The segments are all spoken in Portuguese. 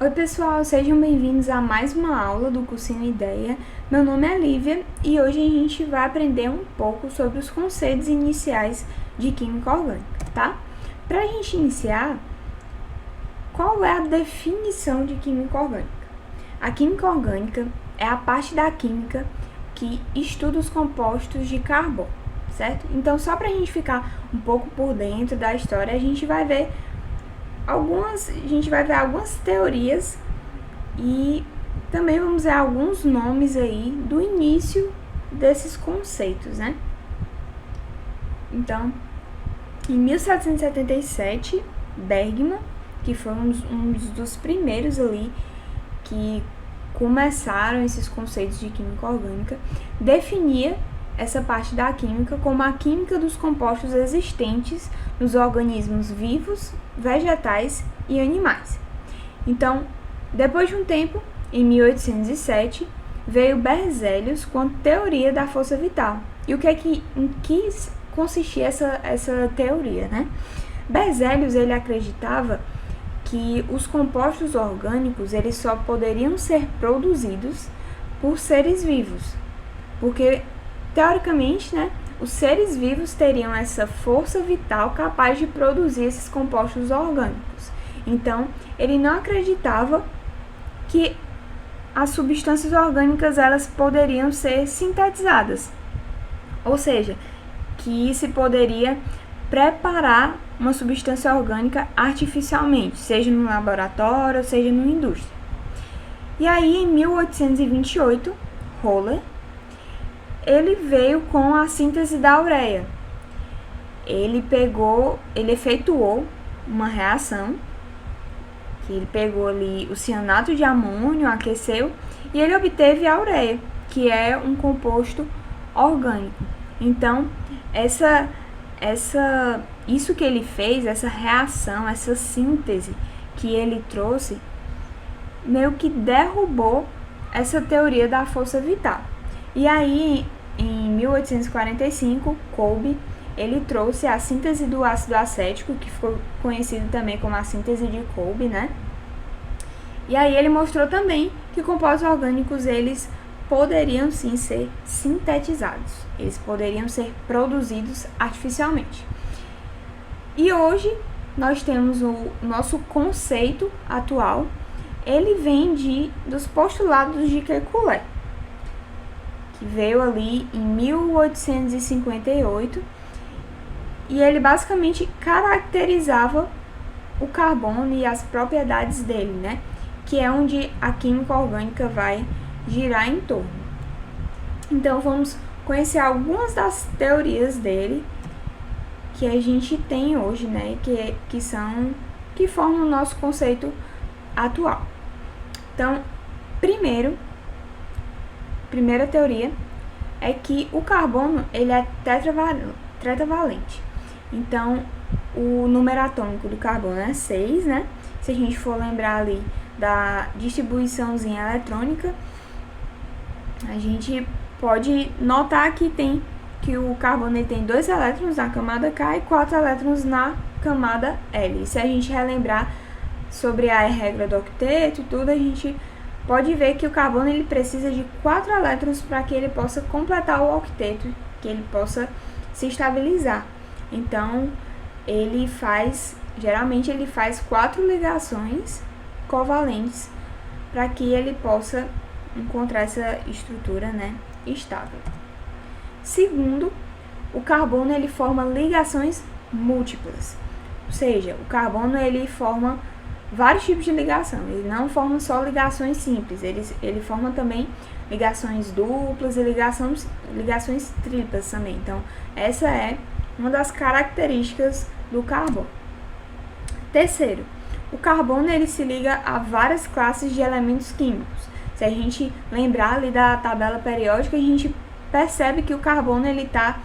Oi pessoal, sejam bem-vindos a mais uma aula do cursinho Ideia. Meu nome é Lívia e hoje a gente vai aprender um pouco sobre os conceitos iniciais de química orgânica, tá? Para a gente iniciar, qual é a definição de química orgânica? A química orgânica é a parte da química que estuda os compostos de carbono, certo? Então, só para a gente ficar um pouco por dentro da história, a gente vai ver algumas teorias e também vamos ver alguns nomes aí do início desses conceitos, né? Então, em 1777, Bergman, que foi um dos primeiros ali que começaram esses conceitos de química orgânica, definia essa parte da química como a química dos compostos existentes nos organismos vivos, vegetais e animais. Então, depois de um tempo, em 1807, veio Berzelius com a teoria da força vital. E em que consistia essa teoria, né? Berzelius, ele acreditava que os compostos orgânicos eles só poderiam ser produzidos por seres vivos, porque teoricamente, né, os seres vivos teriam essa força vital capaz de produzir esses compostos orgânicos. Então, ele não acreditava que as substâncias orgânicas elas poderiam ser sintetizadas, ou seja, que se poderia preparar uma substância orgânica artificialmente, seja no laboratório, seja numa indústria. E aí, em 1828, Roller ele veio com a síntese da ureia. Ele efetuou uma reação, que ele pegou ali o cianato de amônio, aqueceu, e ele obteve a ureia, que é um composto orgânico. Então, isso que ele fez, essa reação, essa síntese que ele trouxe, meio que derrubou essa teoria da força vital. E aí, em 1845, Kolbe, ele trouxe a síntese do ácido acético, que ficou conhecido também como a síntese de Kolbe, né? E aí ele mostrou também que compostos orgânicos, eles poderiam sim ser sintetizados, eles poderiam ser produzidos artificialmente. E hoje, nós temos o nosso conceito atual, ele vem dos postulados de Kekulé, que veio ali em 1858, e ele basicamente caracterizava o carbono e as propriedades dele, né? Que é onde a química orgânica vai girar em torno. Então, vamos conhecer algumas das teorias dele que a gente tem hoje, né? Que formam o nosso conceito atual. Então, primeira teoria é que o carbono ele é tetravalente. Então, o número atômico do carbono é 6, né? Se a gente for lembrar ali da distribuiçãozinha eletrônica, a gente pode notar que o carbono ele tem 2 elétrons na camada K e 4 elétrons na camada L. E se a gente relembrar sobre a regra do octeto e tudo, a gente pode ver que o carbono ele precisa de 4 elétrons para que ele possa completar o octeto, que ele possa se estabilizar. Então, geralmente ele faz 4 ligações covalentes para que ele possa encontrar essa estrutura, né, estável. Segundo, o carbono ele forma ligações múltiplas, ou seja, o carbono ele forma vários tipos de ligação, ele não forma só ligações simples, ele forma também ligações duplas e ligações triplas também. Então, essa é uma das características do carbono. Terceiro, o carbono ele se liga a várias classes de elementos químicos. Se a gente lembrar ali da tabela periódica, a gente percebe que o carbono ele está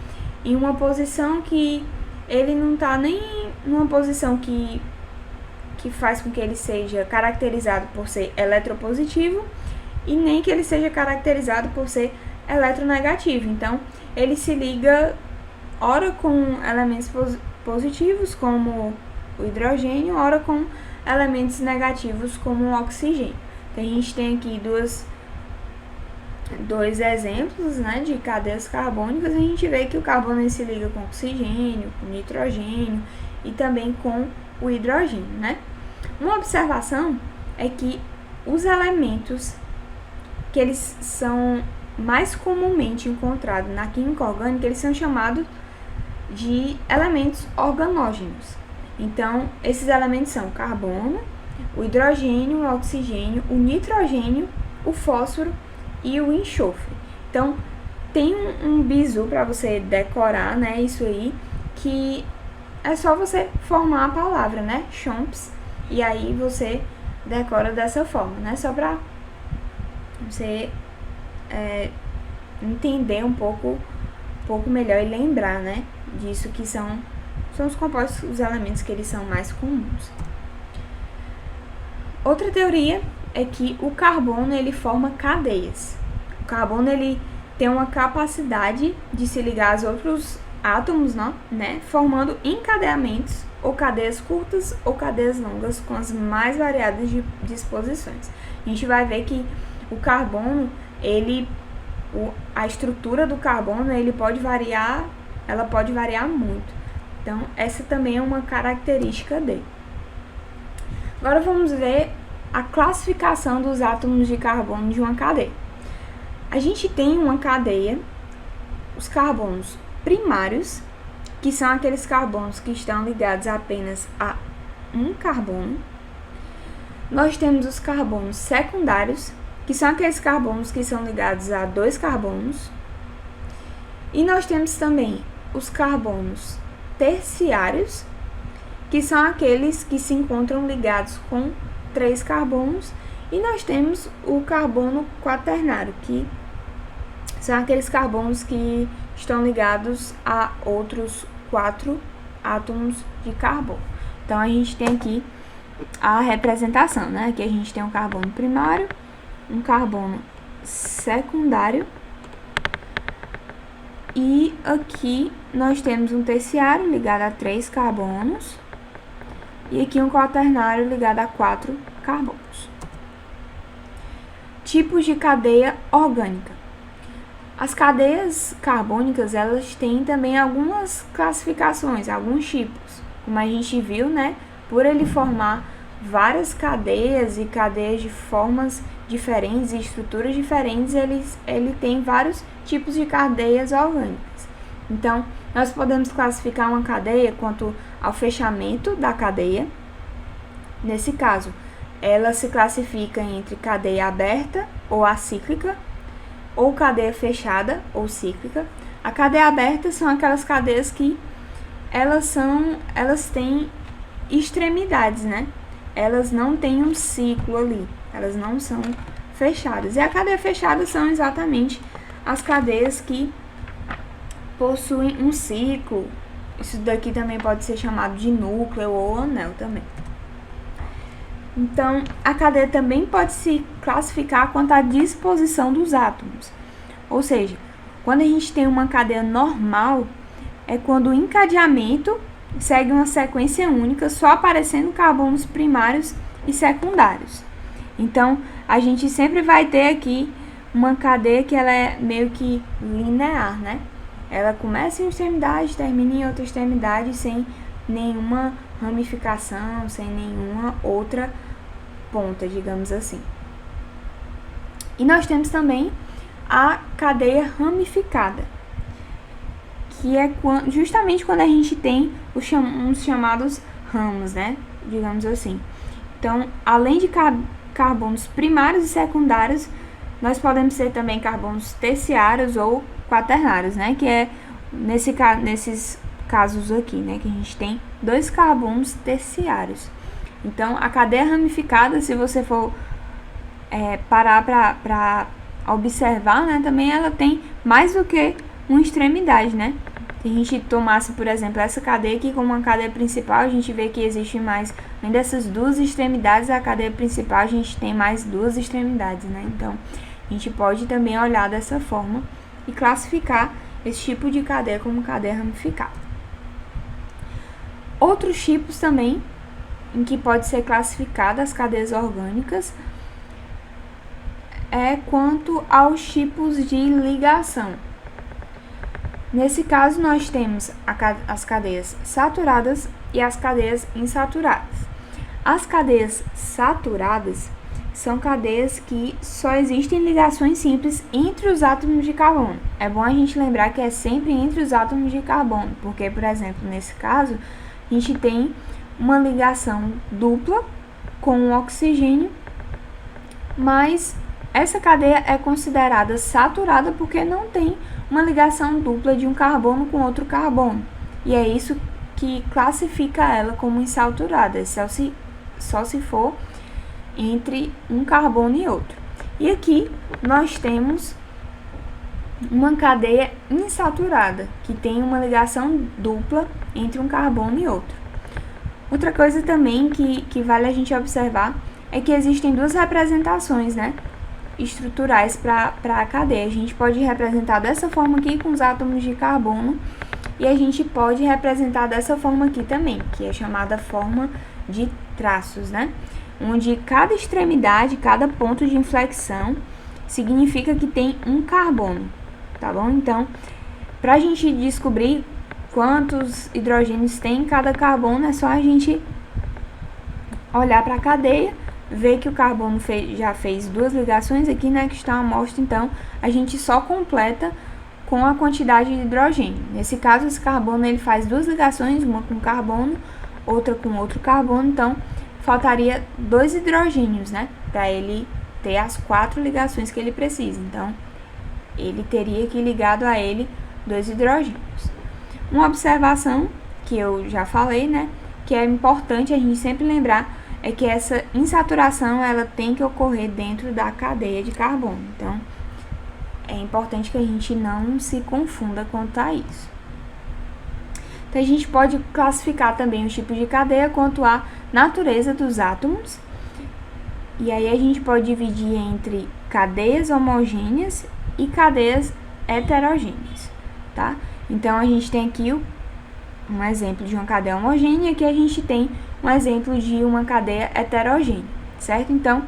em uma posição que ele não está nem numa posição que faz com que ele seja caracterizado por ser eletropositivo e nem que ele seja caracterizado por ser eletronegativo. Então, ele se liga ora com elementos positivos, como o hidrogênio, ora com elementos negativos como o oxigênio. Então, a gente tem aqui dois exemplos, né, de cadeias carbônicas. A gente vê que o carbono ele se liga com oxigênio, com nitrogênio e também com o hidrogênio, né? Uma observação é que os elementos que eles são mais comumente encontrados na química orgânica, eles são chamados de elementos organógenos. Então, esses elementos são o carbono, o hidrogênio, o oxigênio, o nitrogênio, o fósforo e o enxofre. Então, tem um bizu para você decorar, né, isso aí, que é só você formar a palavra, né, chomps, e aí você decora dessa forma, né, só para você entender um pouco melhor e lembrar, né, disso que são os compostos, os elementos que eles são mais comuns. Outra teoria é que o carbono ele forma cadeias. O carbono ele tem uma capacidade de se ligar aos outros átomos, né, formando encadeamentos ou cadeias curtas ou cadeias longas com as mais variadas disposições. A gente vai ver que o carbono, a estrutura do carbono, ela pode variar muito. Então, essa também é uma característica dele. Agora vamos ver a classificação dos átomos de carbono de uma cadeia. A gente tem uma cadeia, os carbonos primários, que são aqueles carbonos que estão ligados apenas a um carbono. Nós temos os carbonos secundários, que são aqueles carbonos que são ligados a 2 carbonos. E nós temos também os carbonos terciários, que são aqueles que se encontram ligados com 3 carbonos. E nós temos o carbono quaternário, que são aqueles carbonos que estão ligados a outros 4 átomos de carbono. Então, a gente tem aqui a representação, né? Aqui a gente tem um carbono primário, um carbono secundário, e aqui nós temos um terciário ligado a 3 carbonos, e aqui um quaternário ligado a 4 carbonos. Tipos de cadeia orgânica. As cadeias carbônicas, elas têm também algumas classificações, alguns tipos. Como a gente viu, né? Por ele formar várias cadeias e cadeias de formas diferentes e estruturas diferentes, ele tem vários tipos de cadeias orgânicas. Então, nós podemos classificar uma cadeia quanto ao fechamento da cadeia. Nesse caso, ela se classifica entre cadeia aberta ou acíclica, ou cadeia fechada ou cíclica. A cadeia aberta são aquelas cadeias que elas têm extremidades, né? Elas não têm um ciclo ali, elas não são fechadas. E a cadeia fechada são exatamente as cadeias que possuem um ciclo. Isso daqui também pode ser chamado de núcleo ou anel também. Então, a cadeia também pode se classificar quanto à disposição dos átomos. Ou seja, quando a gente tem uma cadeia normal, é quando o encadeamento segue uma sequência única, só aparecendo carbonos primários e secundários. Então, a gente sempre vai ter aqui uma cadeia que ela é meio que linear, né? Ela começa em uma extremidade, termina em outra extremidade, sem nenhuma ramificação, sem nenhuma outra ponta, digamos assim. E nós temos também a cadeia ramificada, que é justamente quando a gente tem os chamados ramos, né? Digamos assim. Então, além de carbonos primários e secundários, nós podemos ter também carbonos terciários ou quaternários, né? Que é nesses casos aqui, né? Que a gente tem 2 carbonos terciários. Então, a cadeia ramificada, se você for parar para observar, né? Também ela tem mais do que uma extremidade, né? Se a gente tomasse, por exemplo, essa cadeia aqui como uma cadeia principal, a gente vê que existe mais, além dessas 2 extremidades, a cadeia principal, a gente tem mais 2 extremidades, né? Então, a gente pode também olhar dessa forma e classificar esse tipo de cadeia como cadeia ramificada. Outros tipos também em que pode ser classificada as cadeias orgânicas é quanto aos tipos de ligação. Nesse caso, nós temos as cadeias saturadas e as cadeias insaturadas. As cadeias saturadas são cadeias que só existem ligações simples entre os átomos de carbono. É bom a gente lembrar que é sempre entre os átomos de carbono, porque, por exemplo, nesse caso, a gente tem uma ligação dupla com o oxigênio, mas essa cadeia é considerada saturada porque não tem uma ligação dupla de um carbono com outro carbono. E é isso que classifica ela como insaturada, só se for entre um carbono e outro. E aqui nós temos uma cadeia insaturada, que tem uma ligação dupla entre um carbono e outro. Outra coisa também que vale a gente observar é que existem duas representações, né, estruturais para a cadeia. A gente pode representar dessa forma aqui com os átomos de carbono e a gente pode representar dessa forma aqui também, que é chamada forma de traços, né, onde cada extremidade, cada ponto de inflexão significa que tem um carbono, tá bom? Então, para a gente descobrir quantos hidrogênios tem em cada carbono, é só a gente olhar para a cadeia, ver que o carbono já fez duas ligações aqui, né, que está a amostra, então a gente só completa com a quantidade de hidrogênio. Nesse caso, esse carbono ele faz duas ligações, uma com carbono, outra com outro carbono, então faltaria 2 hidrogênios, né, para ele ter as 4 ligações que ele precisa. Então, ele teria que ligado a ele 2 hidrogênios. Uma observação que eu já falei, né, que é importante a gente sempre lembrar, é que essa insaturação ela tem que ocorrer dentro da cadeia de carbono. Então, é importante que a gente não se confunda quanto a isso. Então, a gente pode classificar também os tipos de cadeia quanto à natureza dos átomos. E aí a gente pode dividir entre cadeias homogêneas e cadeias heterogêneas, tá? Então, a gente tem aqui um exemplo de uma cadeia homogênea, aqui a gente tem um exemplo de uma cadeia heterogênea, certo? Então,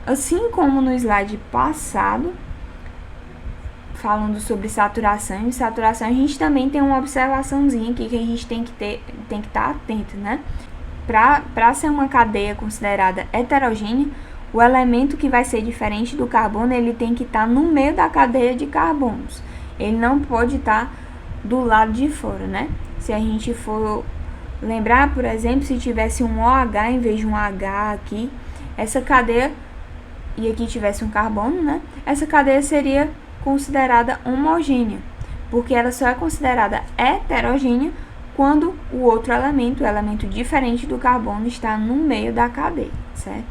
assim como no slide passado, falando sobre saturação e insaturação, a gente também tem uma observaçãozinha aqui que a gente tem que estar atento, né? Para ser uma cadeia considerada heterogênea, o elemento que vai ser diferente do carbono, ele tem que estar no meio da cadeia de carbonos. Ele não pode estar do lado de fora, né? Se a gente for lembrar, por exemplo, se tivesse um OH em vez de um H aqui, essa cadeia, e aqui tivesse um carbono, né? Essa cadeia seria considerada homogênea, porque ela só é considerada heterogênea quando o outro elemento, o elemento diferente do carbono, está no meio da cadeia, certo?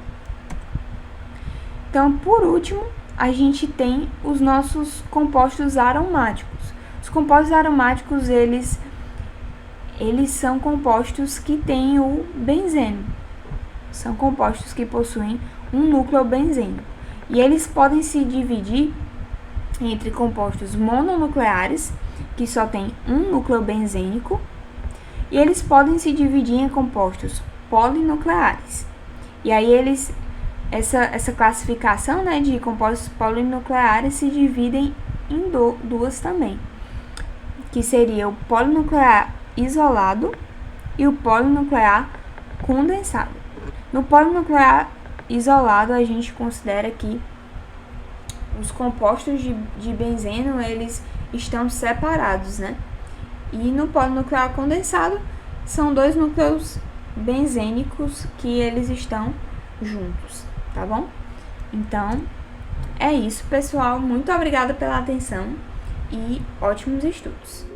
Então, por último, a gente tem os nossos compostos aromáticos. Os compostos aromáticos, eles são compostos que têm o benzeno. São compostos que possuem um núcleo benzênico. E eles podem se dividir entre compostos mononucleares, que só tem um núcleo benzênico, e eles podem se dividir em compostos polinucleares. E aí essa classificação, né, de compostos polinucleares se dividem em duas também, que seria o polinuclear isolado e o polinuclear condensado. No polinuclear isolado, a gente considera que os compostos de benzeno, eles estão separados, né? E no polinuclear condensado, são 2 núcleos benzênicos que eles estão juntos, tá bom? Então, é isso, pessoal. Muito obrigada pela atenção e ótimos estudos!